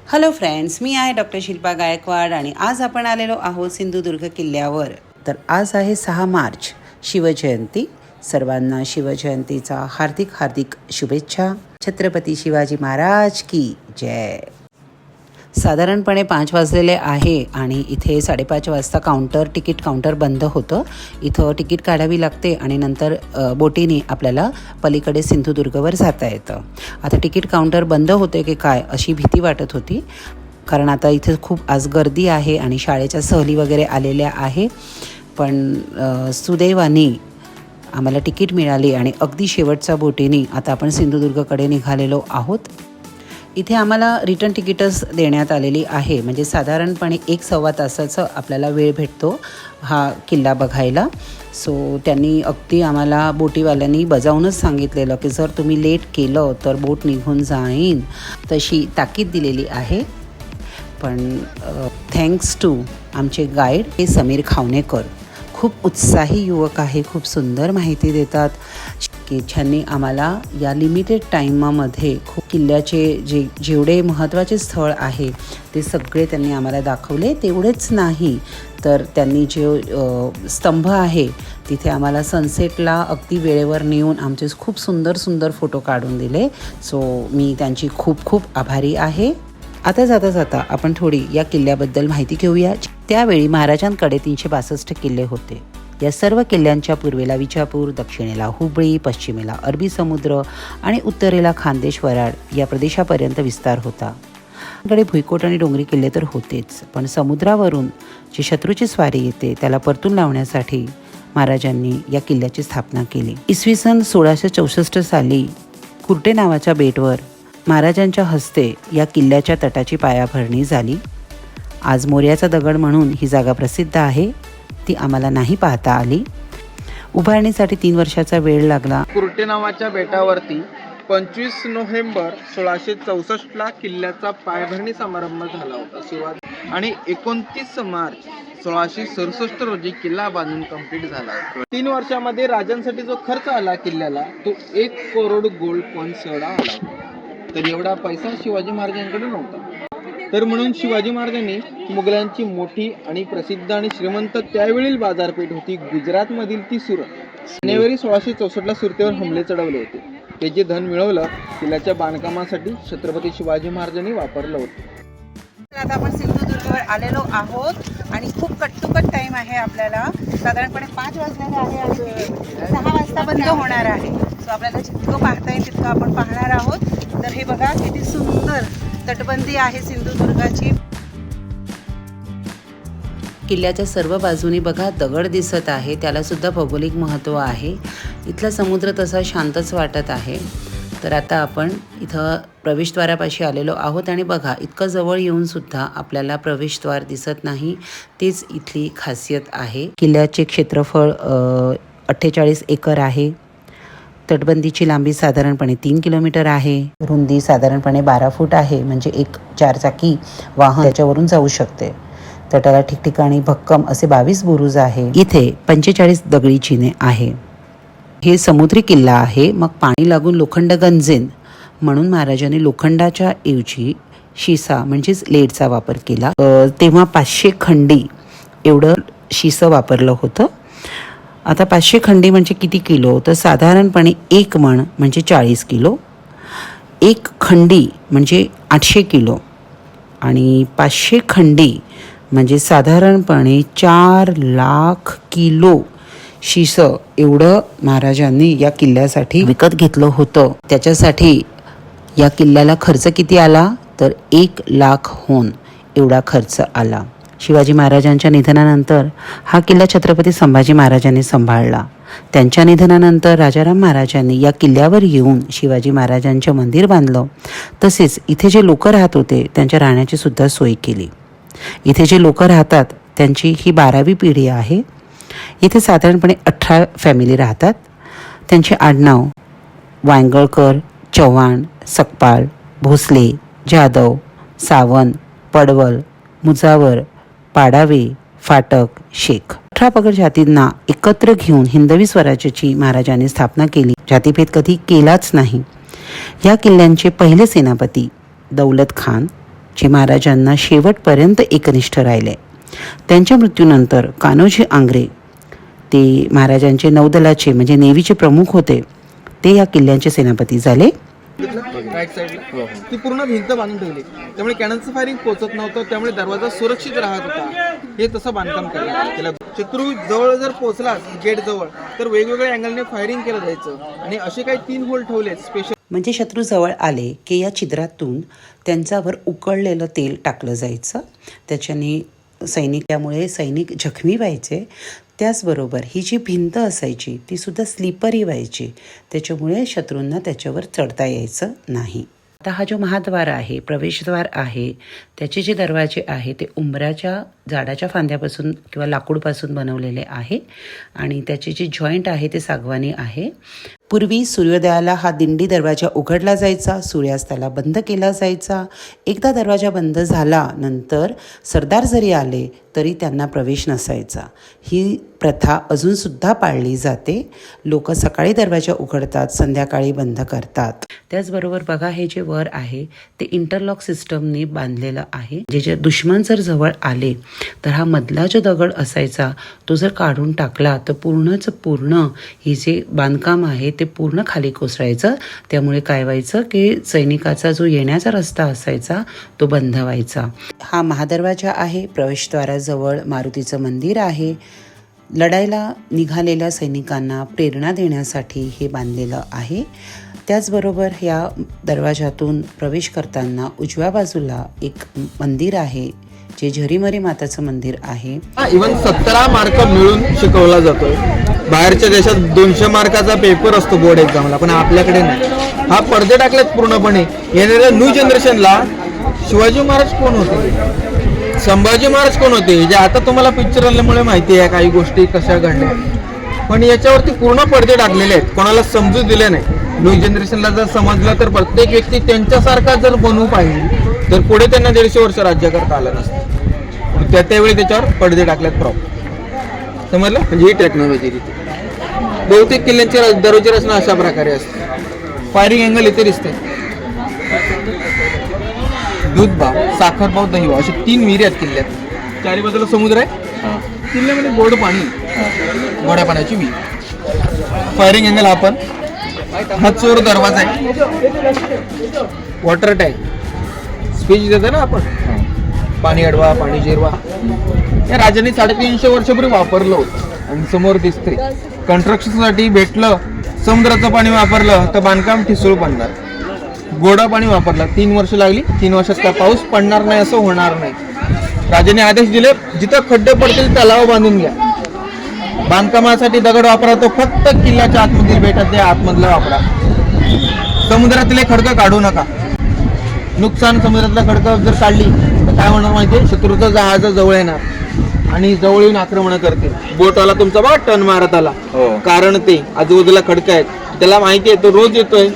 Hello friends, मी आहे doctor Shilpa Gaikwad आणि आज आपण आलेलो आहोत सिंधुदुर्ग किल्ल्यावर। तर आज आहे 6 मार्च, शिवजयंती। सर्वांना शिवजयंतीचा हार्दिक हार्दिक शुभेच्छा। छत्रपती शिवाजी महाराज की जय। साधारणपणे 5 वाजलेले आहे आणि इथे 5:30 वाजता तिकीट काउंटर बंद होतं। इथं तिकीट काढावी लागते आणि नंतर बोटीने आपल्याला पलीकडे सिंधुदुर्गवर जाता येतं। आता तिकीट काउंटर बंद होते की काय अशी भीती वाटत होती, कारण आता इथे खूप आज गर्दी आहे आणि शाळेच्या सहली वगैरे आलेल्या आहे। पण सुदैवाने आम्हाला तिकीट मिळाली आणि अगदी शेवटच्या बोटीने आता आपण सिंधुदुर्गकडे निघालेलो आहोत। इथे आम्हाला रिटर्न तिकीटच देण्यात आलेली आहे, म्हणजे साधारणपणे 1-1.25 तासाचा आपल्याला वेळ भेटतो हा किल्ला बघायला। सो त्यांनी अगदी आम्हाला बोटीवाल्यांनी बजावूनच सांगितलेलं की जर तुम्ही लेट केलं तर बोट निघून जाईन, तशी ताकीद दिलेली आहे। पण थँक्स टू आमचे गाईड हे समीर खावणेकर, खूप उत्साही युवक आहे, खूप सुंदर माहिती देतात की ज्यांनी आम्हाला या लिमिटेड टाईमामध्ये खूप किल्ल्याचे जेवढे महत्त्वाचे स्थळ आहे ते सगळे त्यांनी आम्हाला दाखवले। तेवढेच नाही तर त्यांनी जे स्तंभ आहे तिथे आम्हाला सनसेटला अगदी वेळेवर नेऊन आमचे खूप सुंदर सुंदर फोटो काढून दिले। सो मी त्यांची खूप खूप आभारी आहे। आता जाता आपण थोडी या किल्ल्याबद्दल माहिती घेऊया। त्यावेळी महाराजांकडे 362 किल्ले होते। या सर्व किल्ल्यांच्या पूर्वेला विजापूर, दक्षिणेला हुबळी, पश्चिमेला अरबी समुद्र आणि उत्तरेला खानदेश वराड या प्रदेशापर्यंत विस्तार होता। कडे भुईकोट आणि डोंगरी किल्ले तर होतेच, पण समुद्रावरून जी शत्रूची स्वारी येते त्याला परतून लावण्यासाठी महाराजांनी या किल्ल्याची स्थापना केली। इसवी सन 1664 साली कुर्टे नावाच्या बेटवर महाराजांच्या हस्ते या किल्ल्याच्या तटाची पायाभरणी झाली। आज मोर्याचा दगड म्हणून ही जागा प्रसिद्ध आहे, ती आम्हाला नाही पाहता आली। उभारणीसाठी 3 वर्षाचा वेळ लागला। कुर्टे नावाच्या बेटावरती 25 नोव्हेंबर 1664 ला किल्ल्याचा पायाभरणी समारंभ झाला होता आणि 29 मार्च 1667 रोजी किल्ला बांधून कंप्लीट झाला। 3 वर्षामध्ये राजांसाठी जो खर्च आला किल्ल्याला तो 1 करोड गोल्ड कॉइन्स एवढा आला। तर एवढा पैसा शिवाजी महाराजांकडे नव्हता, तर म्हणून शिवाजी महाराजांनी मुघलांची मोठी आणि प्रसिद्ध आणि श्रीमंत त्यावेळील बाजारपेठ होती गुजरातमधील ती सुरत, जानेवारी 1664 ला सुरतेवर हमले चढवले होते। ते जे धन मिळवलं किल्ल्याच्या बांधकामासाठी छत्रपती शिवाजी महाराजांनी वापरलं होतं। आता आपण सिंधुदुर्गवर आलेलो आहोत आणि खूप कट टाइम आहे आपल्याला। साधारणपणे 5 वाजलेले आहे आणि 6 वाजता बंद होणार आहे। सो आपल्याला जितकं पाहता येईल तितकं आपण पाहणार आहोत। तर हे बघा किती सुंदर तटबंदी आहे सिंधुदुर्गाची। किल्ल्याच्या सर्व बाजूनी बघा दगड दिसत आहे, त्याला सुद्धा भौगोलिक महत्त्व आहे। इथला समुद्र तसा शांतच वाटत आहे। तर आता आपण इथं प्रवेशद्वारापाशी आलेलो आहोत आणि बघा इतकं जवळ येऊन सुद्धा आपल्याला प्रवेशद्वार दिसत नाही, तेच इथली खासियत आहे। किल्ल्याचे क्षेत्रफळ 48 एकर आहे। तटबंदीची लांबी साधारणपणे 3 किलोमीटर आहे। रुंदी साधारणपणे 12 फूट आहे, म्हणजे एक 4 चाकी वाहन त्याच्यावरून जाऊ शकते। तटाला ठिकठिकाणी भक्कम असे 22 बुरुज आहे। इथे 45 दगडी चिन्हे आहे। हे समुद्री किल्ला आहे, मग पाणी लागून लोखंड गंजेन म्हणून महाराजांनी लोखंडाच्या ऐवजी शिसा म्हणजेच लेडचा वापर केला। तेव्हा 500 खंडी एवढं शिसं वापरलं होतं। आता 500 खंडी म्हणजे किती किलो, तर साधारणपणे 1 मण म्हणजे 40 किलो, 1 खंडी म्हणजे 800 किलो आणि 500 खंडी म्हणजे साधारणपणे 4 लाख किलो शिसं एवढं महाराजांनी या किल्ल्यासाठी विकत घेतलं होतं। त्याच्यासाठी या किल्ल्याला खर्च किती आला, तर 1 लाखहून एवढा खर्च आला। शिवाजी महाराजांच्या निधनानंतर हा किल्ला छत्रपती संभाजी महाराजांनी सांभाळला। त्यांच्या निधनानंतर राजाराम महाराजांनी या किल्ल्यावर येऊन शिवाजी महाराजांचं मंदिर बांधलं। तसेच इथे जे लोक राहत होते त्यांच्या राहण्याची सुद्धा सोय केली। इथे जे लोक राहतात त्यांची ही 12वी पिढी आहे। इथे साधारणपणे 18 फॅमिली राहतात। त्यांचे आडनाव वांगळकर, चव्हाण, सकपाळ, भोसले, जाधव, सावंत, पडवल, मुजावर, पाडावे, फाटक, शेख 18 पगड जातींना एकत्र घेऊन हिंदवी स्वराज्याची महाराजांनी स्थापना केली। जातीभेद कधी केलाच नाही। या किल्ल्यांचे पहिले सेनापती दौलत खान जे महाराजांना शेवटपर्यंत एकनिष्ठ राहिले. त्यांच्या मृत्यूनंतर कान्होजी आंग्रे ते महाराजांचे नौदलाचे म्हणजे नेव्हीचे प्रमुख होते. ते या किल्ल्यांचे सेनापती झाले. राईट साईडला ती पूर्ण भिंत बांधून ठेवली, त्यामुळे कॅननचं फायरिंग पोहोचत नव्हतं, त्यामुळे दरवाजा सुरक्षित राहत होता. हे तसं बांधकाम करण्यात केलं. शत्रू जवळ जर पोहोचला गेट जवळ तर वेगवेगळ्या अँगलने फायरिंग केलं जायचं आणि असे काही 3 होल ठेवले स्पेशल. म्हणजे शत्रू जवळ आले की या छिद्रातून त्यांच्यावर उकळलेलं तेल टाकलं जायचं. त्याच्याने त्यामुळे सैनिक जखमी व्हायचे. त्याचबरोबर ही जी भिंत असायची ती सुद्धा स्लिपरी व्हायची, त्याच्यामुळे शत्रूंना त्याच्यावर चढता यायचं नाही. आता हा जो महाद्वार आहे, प्रवेशद्वार आहे, त्याचे जे दरवाजे आहे ते उंबराच्या झाडाच्या फांद्यापासून किंवा लाकूडपासून बनवलेले आहे आणि त्याचे जे जॉईंट आहे ते सागवानी आहे. पूर्वी सूर्योदयाला हा दिंडी दरवाजा उघडला जायचा, सूर्यास्ताला बंद केला जायचा. एकदा दरवाजा बंद झाला नंतर सरदार जरी आले तरी त्यांना प्रवेश नसायचा. ही प्रथा अजूनसुद्धा पाळली जाते. लोक सकाळी दरवाजा उघडतात, संध्याकाळी बंद करतात. त्याचबरोबर बघा, हे जे वर आहे ते इंटरलॉक सिस्टमने बांधलेलं आहे. जे दुश्मन जर जवळ आले तर हा मधला जो दगड असायचा तो जर काढून टाकला तर पूर्ण ही जे बांधकाम आहे ते पूर्ण खाली कोसळायचं. त्यामुळे काय व्हायचं की सैनिकाचा जो येण्याचा रस्ता असायचा तो बंद व्हायचा. हा महादरवाजा आहे. प्रवेशद्वाराजवळ मारुतीचं मंदिर आहे. लढायला निघालेल्या सैनिकांना प्रेरणा देण्यासाठी हे बांधलेलं आहे. त्याचबरोबर या दरवाजातून प्रवेश करताना उजव्या बाजूला एक मंदिर आहे जे झरीमरी माताचं मंदिर आहे. इव्हन 17 मार्क मिळून शिकवला जातो. बाहेरच्या देशात 200 मार्काचा पेपर असतो बोर्ड एक्झामला, पण आपल्याकडे नाही. हा पडदे टाकलेत पूर्णपणे. येणाऱ्या न्यू जनरेशनला शिवाजी महाराज कोण होते, संभाजी महाराज कोण होते, जे आता तुम्हाला पिक्चर आल्यामुळे माहिती आहे काही गोष्टी कशा घडल्या, पण याच्यावरती पूर्ण पडदे टाकलेले आहेत. कोणाला समजू दिले नाही. न्यू जनरेशनला जर समजलं तर प्रत्येक व्यक्ती त्यांच्यासारखा जर बनवू पाहिजे तर पुढे त्यांना 150 वर्ष राज्य करता आलं नसतं. त्यावेळी त्याच्यावर पडदे टाकल्यात प्रॉपर. समजलं? म्हणजे ही टेक्नॉलॉजी तिथे. बहुतेक किल्ल्यांची दरवाजी रचना अशा प्रकारे असते. फायरिंग अँगल इथे दिसते. दूधभाव, साखरभाव, दहीभाव असे 3 विहिरी आहेत किल्ल्यात. 4 बाजूला समुद्र आहे. किल्ल्यामध्ये गोड पाणी, गोड्या पाण्याची विहीर. फायरिंग अँगल हा चोर दरवाजा आहे. वॉटर टँक स्पीच देतो ना आपण, पाणी अडवा, पाणी जिरवा. या राजाने 350 वर्षापूर्वी वापरलं होतं आणि समोर दिसते. कन्स्ट्रक्शनसाठी भेटलं, समुद्राचं पाणी वापरलं तर बांधकाम ठिसूळ पडणार. गोडा पाणी वापरलं, 3 वर्ष लागली. 3 वर्षात काय पाऊस पडणार नाही असं होणार नाही. राजाने आदेश दिले, जिथं खड्डे पडतील तलाव बांधून घ्या. बांधकामासाठी दगड वापरा तो फक्त किल्ल्याच्या आतमधील बेटात आतमधला वापरा. समुद्रातले खडकं काढू नका. नुकसान समुद्रातला खडकं जर काढली तर काय होणार माहितीये, शत्रूचं जहाज जवळ येणार आणि जवळ येऊन आक्रमण करतील. बोटवाला तुमचा बघा टर्न मारत आला, कारण ते आजूबाजूला खडकं आहेत. त्याला माहिती आहे तो रोज येतोय,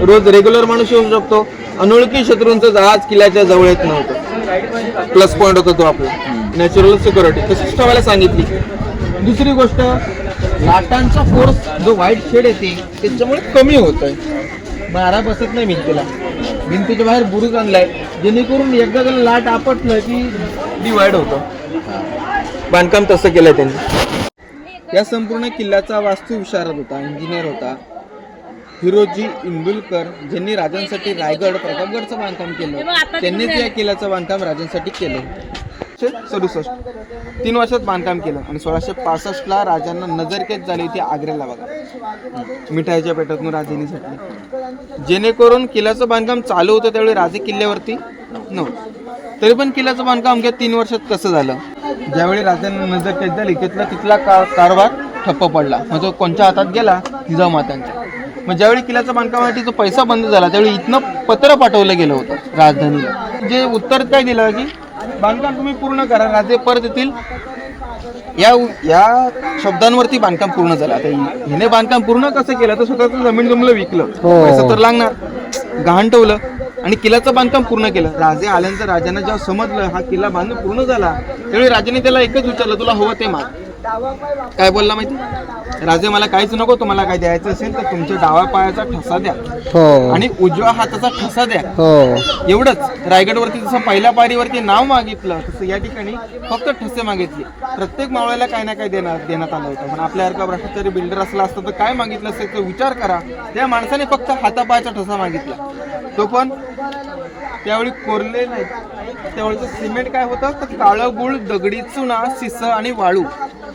रोज रेग्युलर माणूस येऊ शकतो. अनोळखी शत्रूंचं जहाज किल्ल्याच्या जवळ येत नव्हतं. प्लस पॉईंट होता तो आपला नॅचरल सिक्युरिटी. तशीच ठेवायला सांगितली. दुसरी गोष्ट, लाटांचा फोर्स जो व्हाईट शेड येते त्याच्यामुळे कमी होतोय. मारा बसत नाही भिंतीला. भिंतीच्या बाहेर बुरुज आणलाय जेणेकरून एकदा त्याला लाट आपटलं की डिवाइड होतं. बांधकाम तसं केलंय त्यांनी. या संपूर्ण किल्ल्याचा वास्तू विशारद होता, इंजिनियर होता हिरोजी इंदुलकर, ज्यांनी राजांसाठी रायगड, प्रतापगडचं बांधकाम केलं. त्यांनीच या किल्ल्याचं बांधकाम राजांसाठी केलं. 67 3 वर्षात बांधकाम केलं आणि 1665ला राजांना नजरकैद झाली होती आग्र्याला. बघा, मिठाईच्या पेटातून राजधानीसाठी. जेणेकरून किल्ल्याचं बांधकाम चालू होतं त्यावेळी राजे किल्ल्यावरती नव्हतं. तरी पण किल्ल्याचं बांधकाम अवघ्या 3 वर्षात कसं झालं. ज्यावेळी राजांना नजरकैद झाली तिथला कारभार ठप्प पडला. मग तो कोणत्या हातात गेला, जिजामातांच्या. मग ज्यावेळी किल्ल्याच्या बांधकामासाठी जो पैसा बंद झाला त्यावेळी इथनं पत्र पाठवलं गेलं होतं राजधानीला. जे उत्तर काय दिलं की बांधकाम तुम्ही पूर्ण करा, राजे परत येतील. या शब्दांवरती बांधकाम पूर्ण झालं. आता हिने बांधकाम पूर्ण कसं केलं तर स्वतःचं जमीन जमलं विकलं, पैसा तर लागणार, गहाण ठेवलं आणि किल्ल्याचं बांधकाम पूर्ण केलं. राजे आल्यानंतर राजांना जेव्हा समजलं हा किल्ला बांधून पूर्ण झाला त्यावेळी राजाने त्याला एकच विचारलं, तुला हवं ते माग. काय बोलला माहिती, राजे मला काहीच नको, तुम्हाला काय द्यायचं असेल तर तुमच्या डाव्या पायाचा ठसा द्या हो आणि उजव्या हाताचा ठसा द्या. हो एवढंच. रायगडवरती जसं पहिल्या पारीवरती नाव मागितलं तसं या ठिकाणी फक्त ठसे मागितले. प्रत्येक मावळ्याला काही ना काही देण्यात आलं होतं. पण आपल्यासारखा भ्रष्टाचारी बिल्डर असला असतं तर काय मागितलं असेल तो विचार करा. त्या माणसाने फक्त हातापायाचा ठसा मागितला, तो पण त्यावेळी कोरले नाही. त्यावेळीचं सिमेंट काय होतं तर काळं गुळ, दगडी चुना, शिस आणि वाळू,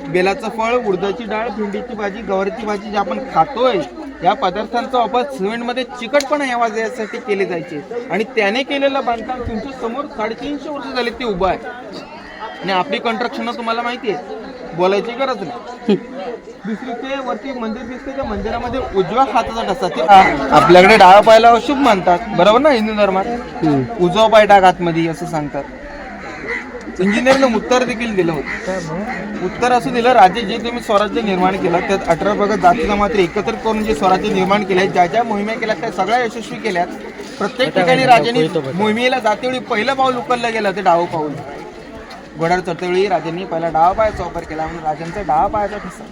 बेलाचं फळ, उडदाची डाळ, भेंडीची भाजी, गवारीची भाजी जे आपण खातोय या पदार्थांचा वापर सिमेंटमध्ये चिकटपणा यासाठी केले जायचे. आणि त्याने केलेलं बांधकाम तुमच्या समोर 350 वर्ष झाले ते उभं आहे. आणि आपली कंस्ट्रक्शन तुम्हाला माहिती आहे, बोलायची गरज नाही. दुसरी ते वरती मंदिर दिसते, त्या मंदिरामध्ये उजव्या हाताचा ठसा. ते आपल्याकडे डाव्या पायाला अशुभ मानतात, बरोबर ना हिंदू धर्मात. उजवा पाय टाक आतमध्ये असं सांगतात. इंजिनियरने उत्तर देखील दिलं होतं. उत्तर असं दिलं, राजे जे तुम्ही स्वराज्य निर्माण केलं त्यात 18 भागात जातीला मात्र एकत्र करून जे स्वराज्य निर्माण केले, ज्या ज्या मोहिमा केल्या त्या सगळ्या यशस्वी केल्यात. प्रत्येक ठिकाणी राजांनी मोहिमेला जातेवेळी पहिलं पाऊल उचललं गेलं ते डावं पाऊल. घोड्यावर चढतेवेळी राजांनी पहिला डावा पायाचा वापर केला म्हणून राजांचा डावा पायाचा ठसा.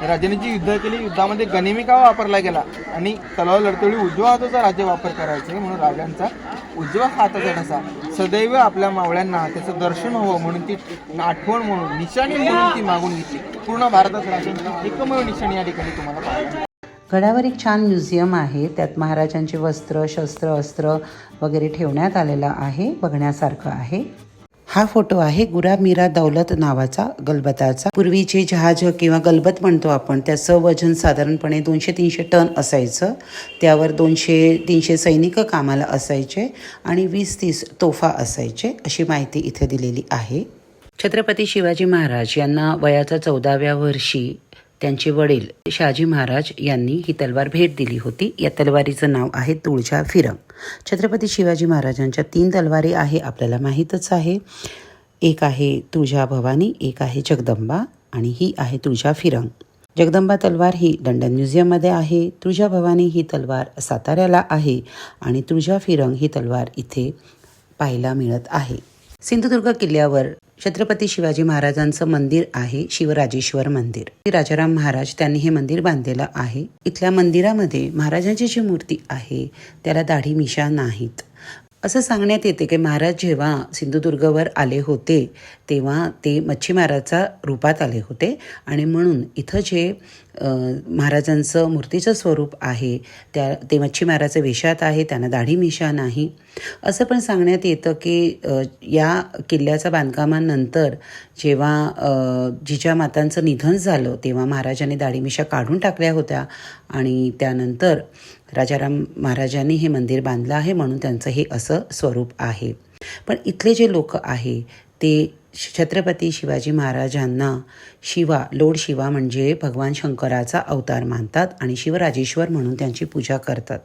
राजांनी जी युद्ध केली, युद्धामध्ये गनिमिका वापरला गेला आणि तलवार लढतेवेळी उजव्या हाताचा राज्य वापर करायचे म्हणून राजांचा उजव्या हाताचा ठसा. सदैव आपल्या मावळ्यांना त्याचं दर्शन व्हावं म्हणून ती आठवण म्हणून, निशाणी म्हणून ती मागून घेतली. पूर्ण भारतात राजांची एकमेव निशाणी या ठिकाणी तुम्हाला पाहायला. गडावर एक छान म्युझियम आहे, त्यात महाराजांचे वस्त्र, शस्त्र, अस्त्र वगैरे ठेवण्यात आलेलं आहे, बघण्यासारखं आहे. हा फोटो आहे गुरा मीरा दौलत नावाचा गलबताचा. पूर्वीचे जहाज किंवा गलबत म्हणतो आपण, त्याचं वजन साधारणपणे 200-300 टन असायचं. त्यावर 200-300 सैनिक कामाला असायचे आणि 20-30 तोफा असायचे, अशी माहिती इथे दिलेली आहे. छत्रपती शिवाजी महाराज यांना वयाच्या 14व्या वर्षी त्यांचे वडील शहाजी महाराज यांनी ही तलवार भेट दिली होती. या तलवारीचं नाव आहे तुळजा फिरंग. छत्रपती शिवाजी महाराजांच्या 3 तलवारी आहे, आपल्याला माहीतच आहे. एक आहे तुळजा भवानी, एक आहे जगदंबा आणि ही आहे तुळजा फिरंग. जगदंबा तलवार ही लंडन म्युझियममध्ये आहे. तुळजा भवानी ही तलवार साताऱ्याला आहे आणि तुळजा फिरंग ही तलवार इथे पाहायला मिळत आहे. सिंधुदुर्ग किल्ल्यावर छत्रपती शिवाजी महाराजांचं मंदिर आहे, शिवराजेश्वर मंदिर. राजाराम महाराज त्यांनी हे मंदिर बांधलेलं आहे. इथल्या मंदिरामध्ये महाराजांची जी मूर्ती आहे त्याला दाढी मिशा नाहीत. असं सांगण्यात येते की महाराज जेव्हा सिंधुदुर्गवर आले होते तेव्हा ते मच्छीमाराच्या रूपात आले होते आणि म्हणून इथं जे महाराजांचं मूर्तीचं स्वरूप आहे ते मच्छीमाराचं वेशात आहे, त्यांना दाढी मिशा नाही. असं पण सांगण्यात येतं की या किल्ल्याच्या बांधकामानंतर जेव्हा जिजामातांचं निधन झालं तेव्हा महाराजांनी दाढी मिशा काढून टाकल्या होत्या आणि त्यानंतर राजाराम महाराजांनी हे मंदिर बांधलं आहे म्हणून त्यांचं हे असं स्वरूप आहे. पण इथले जे लोक आहे ते छत्रपती शिवाजी महाराजांना लॉर्ड शिवा म्हणजे भगवान शंकराचा अवतार मानतात आणि शिवराजेश्वर म्हणून त्यांची पूजा करतात.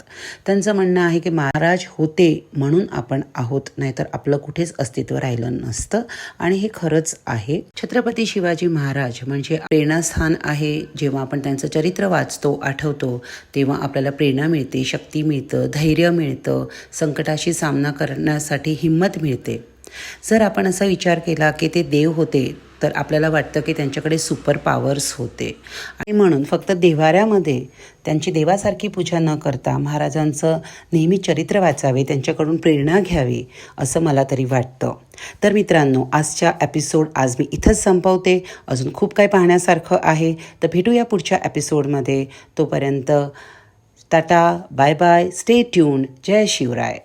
त्यांचं म्हणणं आहे की महाराज होते म्हणून आपण आहोत, नाहीतर आपलं कुठेच अस्तित्व राहिलं नसतं आणि हे खरंच आहे. छत्रपती शिवाजी महाराज म्हणजे प्रेरणास्थान आहे. जेव्हा आपण त्यांचं चरित्र वाचतो, आठवतो तेव्हा आपल्याला प्रेरणा मिळते, शक्ती मिळतं, धैर्य मिळतं, संकटाशी सामना करण्यासाठी हिंमत मिळते. जर आपण असा विचार केला की ते देव होते तर आपल्याला वाटतं की त्यांच्याकडे सुपर पॉवर्स होते आणि म्हणून फक्त देव्हाऱ्यामध्ये त्यांची देवासारखी पूजा न करता महाराजांचं नेहमी चरित्र वाचावे, त्यांच्याकडून प्रेरणा घ्यावी असं मला तरी वाटतं. तर मित्रांनो, आजच्या एपिसोड आज मी इथंच संपवते. अजून खूप काही पाहण्यासारखं आहे, तर भेटूया पुढच्या एपिसोडमध्ये. तोपर्यंत tata, bye bye, stay tuned. जय शिवराय.